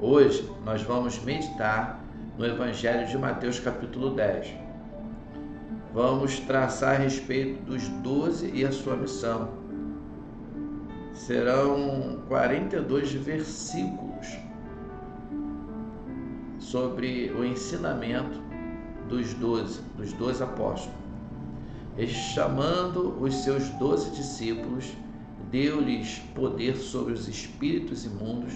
Hoje nós vamos meditar no Evangelho de Mateus capítulo 10. Vamos traçar a respeito dos 12 e a sua missão. Serão 42 versículos sobre o ensinamento dos 12 apóstolos. Chamando os seus 12 discípulos, deu-lhes poder sobre os espíritos imundos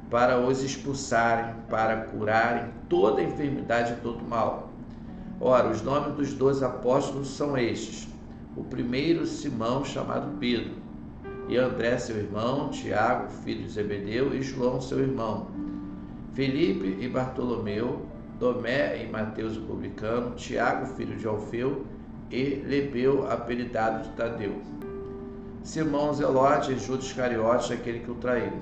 para os expulsarem, para curarem toda enfermidade e todo mal. Ora, os nomes dos 12 apóstolos são estes: o primeiro, Simão, chamado Pedro, e André, seu irmão, Tiago, filho de Zebedeu, e João, seu irmão, Felipe e Bartolomeu, Tomé e Mateus, o publicano, Tiago, filho de Alfeu, e Lebeu, apelidado de Tadeu, Simão Zelote e Judas Iscariotes, aquele que o traiu.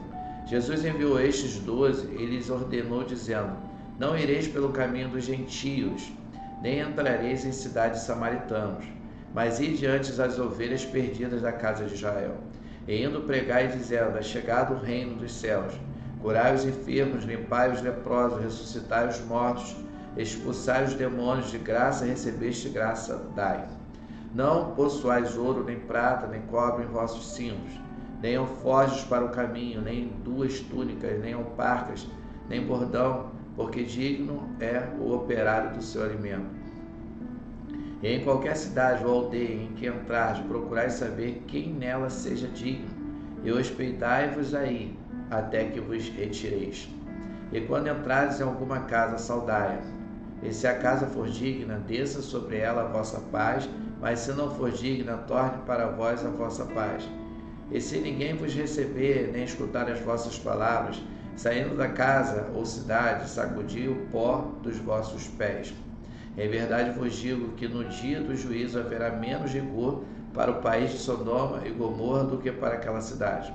Jesus enviou estes 12 e lhes ordenou, dizendo: não ireis pelo caminho dos gentios, nem entrareis em cidades samaritanos, mas ide antes as ovelhas perdidas da casa de Israel. E indo pregai, dizendo: é chegado o reino dos céus. Curai os enfermos, limpai os leprosos, ressuscitai os mortos, expulsai os demônios, de graça recebeste, graça dai. Não possuais ouro, nem prata, nem cobre em vossos cintos, nem alforjes para o caminho, nem 2 túnicas, nem alparcas, nem bordão, porque digno é o operário do seu alimento. E em qualquer cidade ou aldeia em que entrardes, procurai saber quem nela seja digno, e hospedai-vos aí, até que vos retireis. E quando entrardes em alguma casa, saudai-a. E se a casa for digna, desça sobre ela a vossa paz, mas se não for digna, torne para vós a vossa paz. E se ninguém vos receber, nem escutar as vossas palavras, saindo da casa ou cidade, sacudi o pó dos vossos pés. Em verdade vos digo que no dia do juízo haverá menos rigor para o país de Sodoma e Gomorra do que para aquela cidade.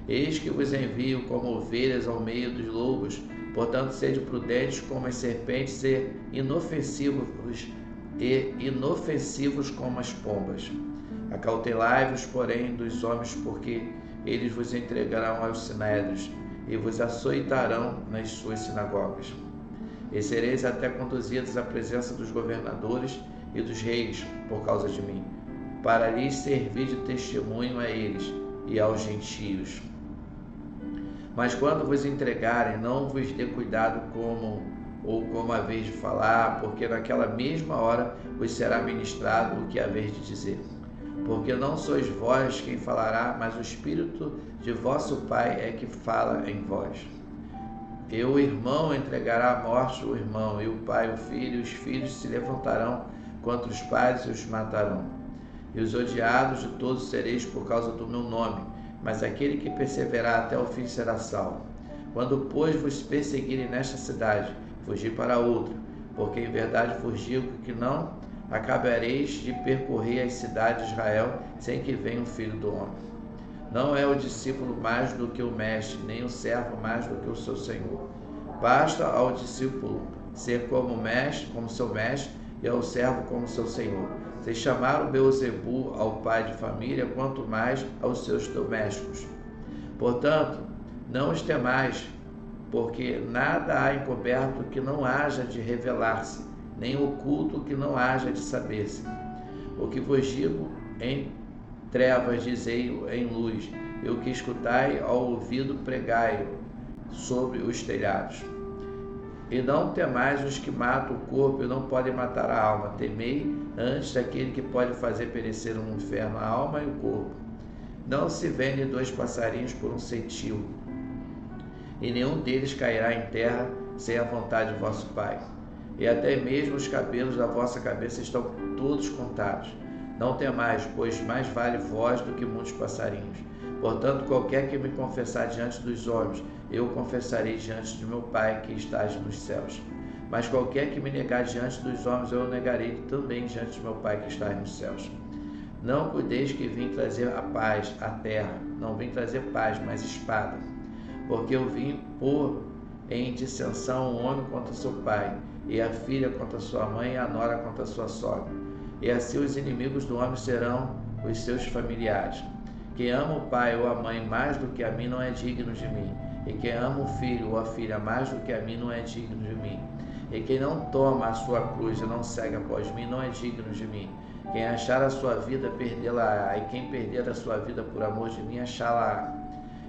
Eis que vos envio como ovelhas ao meio dos lobos, portanto sede prudentes como as serpentes e inofensivos como as pombas. Acautelai-vos, porém, dos homens, porque eles vos entregarão aos sinédrios e vos açoitarão nas suas sinagogas. E sereis até conduzidos à presença dos governadores e dos reis por causa de mim, para lhes servir de testemunho a eles e aos gentios. Mas quando vos entregarem, não vos dê cuidado como haveis de falar, porque naquela mesma hora vos será ministrado o que haveis de dizer. Porque não sois vós quem falará, mas o Espírito de vosso Pai é que fala em vós. E o irmão entregará à morte o irmão, e o pai o filho, e os filhos se levantarão contra os pais e os matarão. E os odiados de todos sereis por causa do meu nome, mas aquele que perseverar até o fim será salvo. Quando, pois, vos perseguirem nesta cidade, fugi para outra, porque em verdade vos digo que não acabareis de percorrer as cidades de Israel sem que venha o Filho do Homem. Não é o discípulo mais do que o mestre, nem o servo mais do que o seu senhor. Basta ao discípulo ser como seu mestre, e ao servo como seu senhor. Se chamaram Beelzebu ao pai de família, quanto mais aos seus domésticos. Portanto, não os temais, porque nada há encoberto que não haja de revelar-se, nem oculto que não haja de saber-se. O que vos digo em trevas, dizei-o em luz, e o que escutai ao ouvido, pregai-o sobre os telhados. E não temais os que matam o corpo e não podem matar a alma. Temei antes daquele que pode fazer perecer no inferno a alma e o corpo. Não se vendem 2 passarinhos por um centímetro, e nenhum deles cairá em terra sem a vontade de vosso Pai. E até mesmo os cabelos da vossa cabeça estão todos contados. Não temais, pois mais vale vós do que muitos passarinhos. Portanto, qualquer que me confessar diante dos homens, eu o confessarei diante de meu Pai que estás nos céus. Mas qualquer que me negar diante dos homens, eu o negarei também diante de meu Pai que está nos céus. Não cuideis que vim trazer a paz à terra. Não vim trazer paz, mas espada. Porque eu vim pôr em dissensão o homem contra seu pai, e a filha contra sua mãe, e a nora contra sua sogra. E assim os inimigos do homem serão os seus familiares. Quem ama o pai ou a mãe mais do que a mim não é digno de mim. E quem ama o filho ou a filha mais do que a mim não é digno de mim. E quem não toma a sua cruz e não segue após mim não é digno de mim. Quem achar a sua vida, perdê-la-á, e quem perder a sua vida por amor de mim, achá-la-á.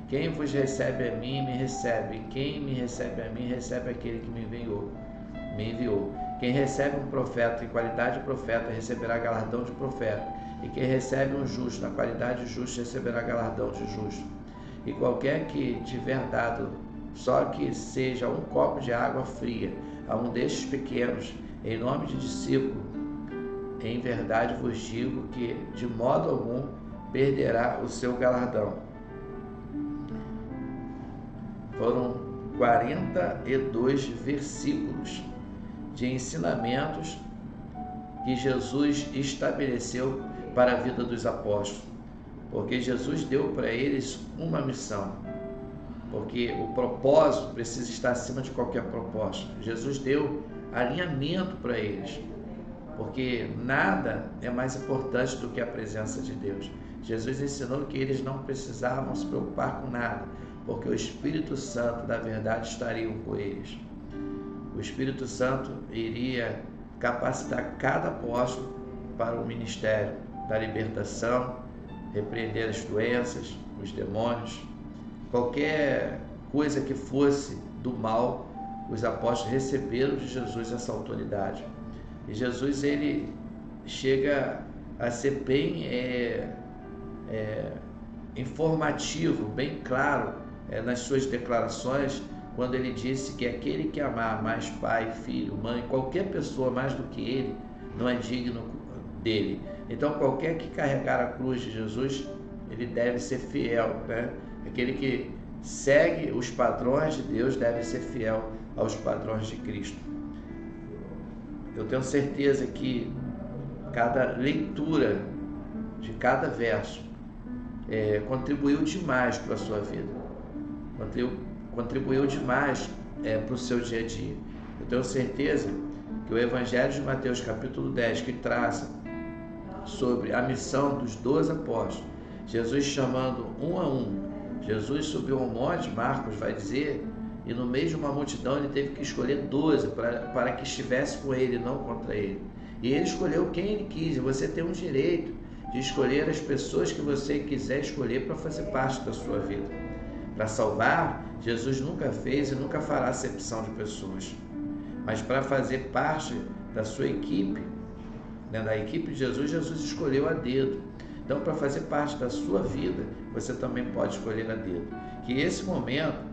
Quem vos recebe a mim, me recebe. E quem me recebe a mim, recebe aquele que me enviou. Quem recebe um profeta em qualidade de profeta, receberá galardão de profeta. E quem recebe um justo na qualidade de justo, receberá galardão de justo. E qualquer que tiver dado, só que seja um copo de água fria, a um destes pequenos, em nome de discípulo, em verdade vos digo que, de modo algum, perderá o seu galardão. Foram 42 versículos de ensinamentos que Jesus estabeleceu para a vida dos apóstolos, porque Jesus deu para eles uma missão, porque o propósito precisa estar acima de qualquer propósito. Jesus deu alinhamento para eles, porque nada é mais importante do que a presença de Deus. Jesus ensinou que eles não precisavam se preocupar com nada, porque o Espírito Santo da verdade estaria com eles. O Espírito Santo iria capacitar cada apóstolo para o ministério da libertação, repreender as doenças, os demônios, qualquer coisa que fosse do mal. Os apóstolos receberam de Jesus essa autoridade. E Jesus, ele chega a ser bem informativo, bem claro nas suas declarações, quando ele disse que aquele que amar mais pai, filho, mãe, qualquer pessoa mais do que ele, não é digno dele. Então, qualquer que carregar a cruz de Jesus, ele deve ser fiel, né? Aquele que segue os padrões de Deus deve ser fiel aos padrões de Cristo. Eu tenho certeza que cada leitura de cada verso contribuiu demais para a sua vida, contribuiu demais para o seu dia a dia. Eu tenho certeza que o Evangelho de Mateus capítulo 10, que traça sobre a missão dos 12 apóstolos, Jesus chamando um a um, Jesus subiu ao monte, Marcos vai dizer, e no meio de uma multidão ele teve que escolher 12 para que estivesse com ele, não contra ele. E ele escolheu quem ele quis, e você tem um direito de escolher as pessoas que você quiser escolher para fazer parte da sua vida. Para salvar, Jesus nunca fez e nunca fará acepção de pessoas. Mas para fazer parte da sua equipe, da equipe de Jesus, Jesus escolheu a dedo. Então, para fazer parte da sua vida, você também pode escolher a dedo. Que esse momento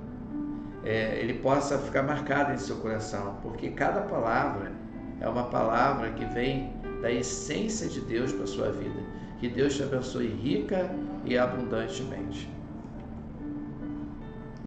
ele possa ficar marcado em seu coração, porque cada palavra é uma palavra que vem da essência de Deus para a sua vida. Que Deus te abençoe rica e abundantemente.